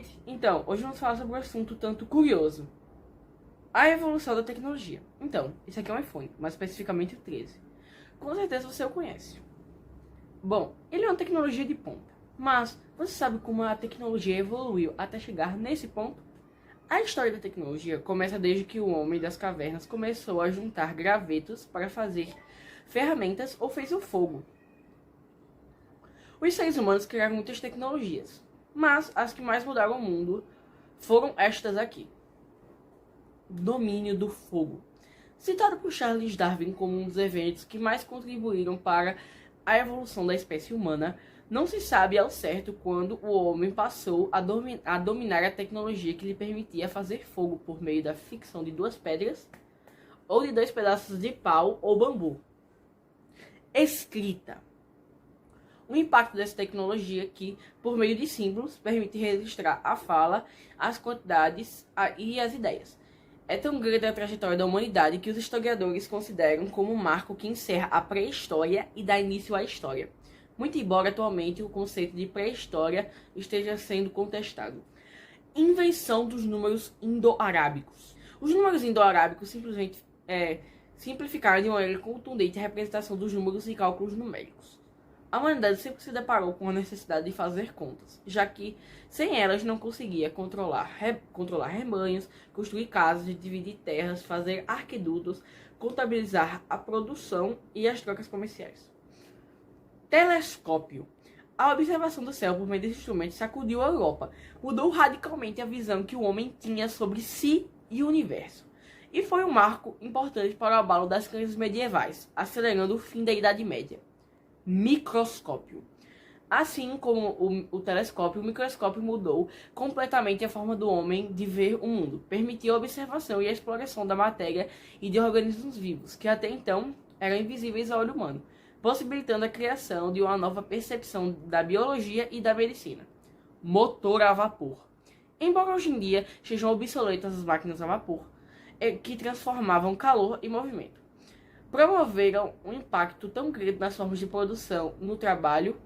gente! Então, hoje vamos falar sobre um assunto tanto curioso. A evolução da tecnologia. Então, esse aqui é um iPhone, mais especificamente o 13. Com certeza você o conhece. Bom, ele é uma tecnologia de ponta. Mas, você sabe como a tecnologia evoluiu até chegar nesse ponto? A história da tecnologia começa desde que o homem das cavernas começou a juntar gravetos para fazer ferramentas ou fez o fogo. Os seres humanos criaram muitas tecnologias, mas as que mais mudaram o mundo foram estas aqui. Domínio do fogo. Citado por Charles Darwin como um dos eventos que mais contribuíram para a evolução da espécie humana, não se sabe ao certo quando o homem passou a dominar a tecnologia que lhe permitia fazer fogo por meio da fricção de duas pedras ou de dois pedaços de pau ou bambu. Escrita. O impacto dessa tecnologia que, por meio de símbolos, permite registrar a fala, as quantidades e as ideias. É tão grande a trajetória da humanidade que os historiadores consideram como um marco que encerra a pré-história e dá início à história. Muito embora atualmente o conceito de pré-história esteja sendo contestado. Invenção dos números indo-arábicos. Os números indo-arábicos simplesmente simplificaram de maneira contundente a representação dos números e cálculos numéricos. A humanidade sempre se deparou com a necessidade de fazer contas, já que sem elas não conseguia controlar rebanhos, construir casas, dividir terras, fazer arquedutos, contabilizar a produção e as trocas comerciais. Telescópio. A observação do céu por meio desse instrumento sacudiu a Europa, mudou radicalmente a visão que o homem tinha sobre si e o universo, e foi um marco importante para o abalo das crenças medievais, acelerando o fim da Idade Média. Microscópio. Assim como o telescópio, o microscópio mudou completamente a forma do homem de ver o mundo. Permitiu a observação e a exploração da matéria e de organismos vivos, que até então eram invisíveis ao olho humano, possibilitando a criação de uma nova percepção da biologia e da medicina. Motor a vapor. Embora hoje em dia sejam obsoletas as máquinas a vapor, que transformavam calor em movimento, promoveram um impacto tão grande nas formas de produção no trabalho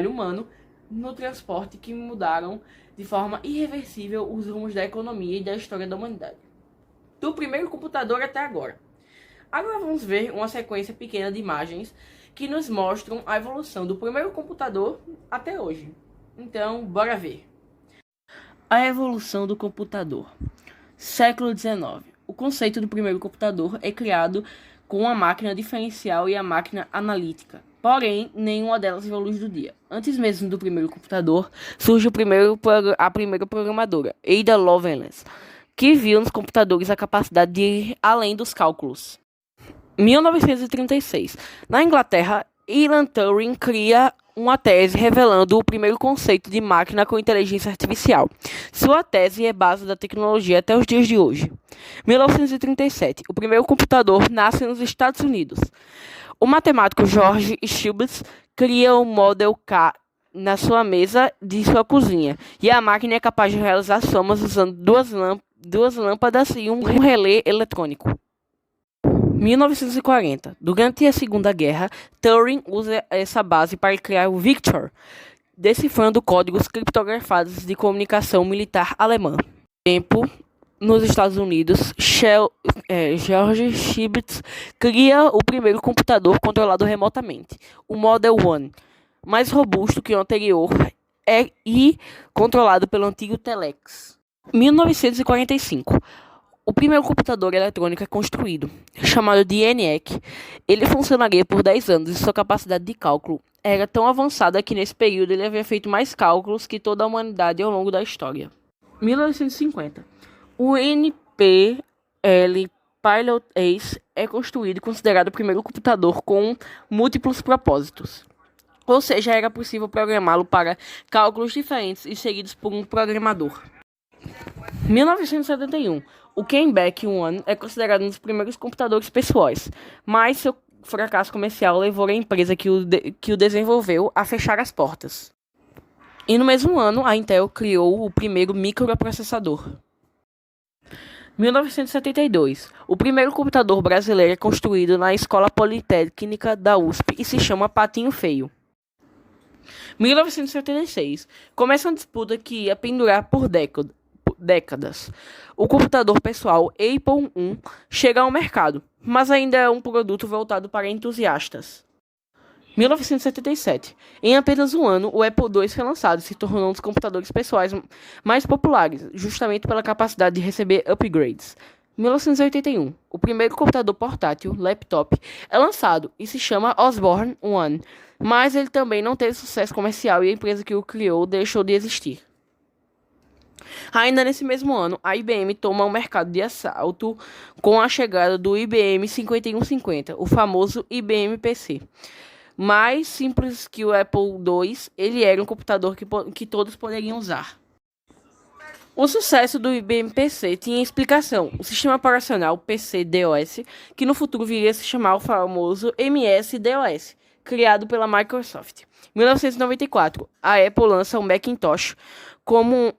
humano, no transporte, que mudaram de forma irreversível os rumos da economia e da história da humanidade. Do primeiro computador até agora. Agora vamos ver uma sequência pequena de imagens que nos mostram a evolução do primeiro computador até hoje. Então, bora ver. A evolução do computador. Século XIX. O conceito do primeiro computador é criado com a máquina diferencial e a máquina analítica. Porém, nenhuma delas evolui do dia. Antes mesmo do primeiro computador, surge a primeira programadora, Ada Lovelace, que viu nos computadores a capacidade de ir além dos cálculos. 1936. Na Inglaterra, Alan Turing cria uma tese revelando o primeiro conceito de máquina com inteligência artificial. Sua tese é base da tecnologia até os dias de hoje. 1937. O primeiro computador nasce nos Estados Unidos. O matemático George Stibitz cria o Model K na sua mesa de sua cozinha, e a máquina é capaz de realizar somas usando duas lâmpadas e um relé eletrônico. 1940. Durante a Segunda Guerra, Turing usa essa base para criar o Victor, decifrando códigos criptografados de comunicação militar alemã. Tempo. Nos Estados Unidos, George Stibitz cria o primeiro computador controlado remotamente, o Model 1, mais robusto que o anterior e controlado pelo antigo Telex. 1945. O primeiro computador eletrônico é construído, chamado de ENIAC. Ele funcionaria por 10 anos e sua capacidade de cálculo era tão avançada que nesse período ele havia feito mais cálculos que toda a humanidade ao longo da história. 1950. O NPL Pilot Ace é construído e considerado o primeiro computador com múltiplos propósitos. Ou seja, era possível programá-lo para cálculos diferentes e seguidos por um programador. 1971. O Kenbeck One é considerado um dos primeiros computadores pessoais, mas seu fracasso comercial levou a empresa que o desenvolveu a fechar as portas. E no mesmo ano, a Intel criou o primeiro microprocessador. 1972. O primeiro computador brasileiro é construído na Escola Politécnica da USP e se chama Patinho Feio. 1976. Começa uma disputa que ia pendurar por décadas. O computador pessoal Apple I chega ao mercado, mas ainda é um produto voltado para entusiastas. 1977. Em apenas um ano, o Apple II foi lançado e se tornou um dos computadores pessoais mais populares, justamente pela capacidade de receber upgrades. 1981. O primeiro computador portátil, laptop, é lançado e se chama Osborne One, mas ele também não teve sucesso comercial e a empresa que o criou deixou de existir. Ainda nesse mesmo ano, a IBM toma o mercado de assalto com a chegada do IBM 5150, o famoso IBM PC. Mais simples que o Apple II, ele era um computador que todos poderiam usar. O sucesso do IBM PC tinha explicação. O sistema operacional PC-DOS, que no futuro viria a se chamar o famoso MS-DOS, criado pela Microsoft. 1994, a Apple lança o Macintosh como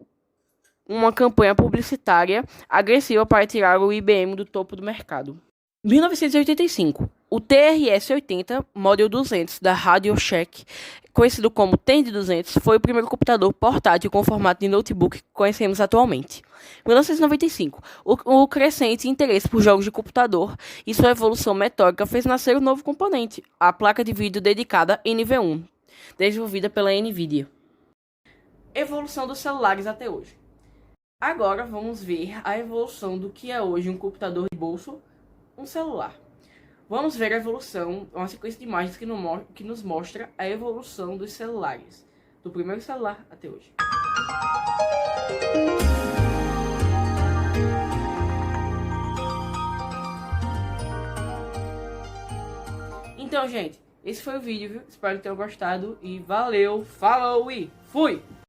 uma campanha publicitária agressiva para tirar o IBM do topo do mercado. 1985, o TRS-80 Model 200 da Radio Shack, conhecido como TEND-200, foi o primeiro computador portátil com formato de notebook que conhecemos atualmente. 1995, o crescente interesse por jogos de computador e sua evolução metódica fez nascer um novo componente, a placa de vídeo dedicada NV1, desenvolvida pela NVIDIA. Evolução dos celulares até hoje. Agora vamos ver a evolução do que é hoje um computador de bolso, um celular. Vamos ver a evolução, uma sequência de imagens que nos mostra a evolução dos celulares, do primeiro celular até hoje. Então, gente, esse foi o vídeo, viu? Espero que tenham gostado e valeu, falou e fui!